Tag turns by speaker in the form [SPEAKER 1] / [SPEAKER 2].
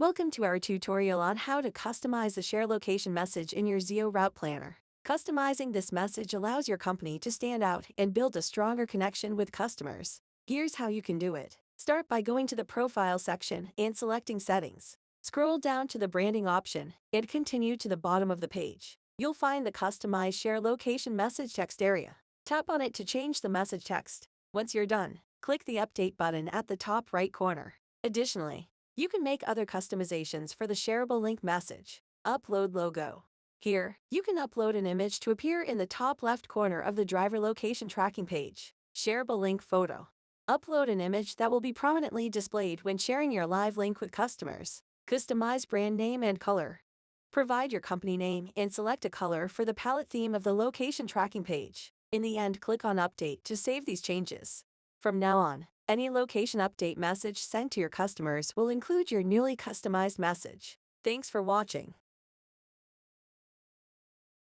[SPEAKER 1] Welcome to our tutorial on how to customize the share location message in your Zeo Route Planner. Customizing this message allows your company to stand out and build a stronger connection with customers. Here's how you can do it. Start by going to the Profile section and selecting Settings. Scroll down to the Branding option and continue to the bottom of the page. You'll find the Customize Share Location Message text area. Tap on it to change the message text. Once you're done, click the Update button at the top right corner. Additionally, you can make other customizations for the shareable link message. Upload logo. Here, you can upload an image to appear in the top left corner of the driver location tracking page. Shareable link photo. Upload an image that will be prominently displayed when sharing your live link with customers. Customize brand name and color. Provide your company name and select a color for the palette theme of the location tracking page. In the end, click on Update to save these changes. From now on, any location update message sent to your customers will include your newly customized message. Thanks for watching.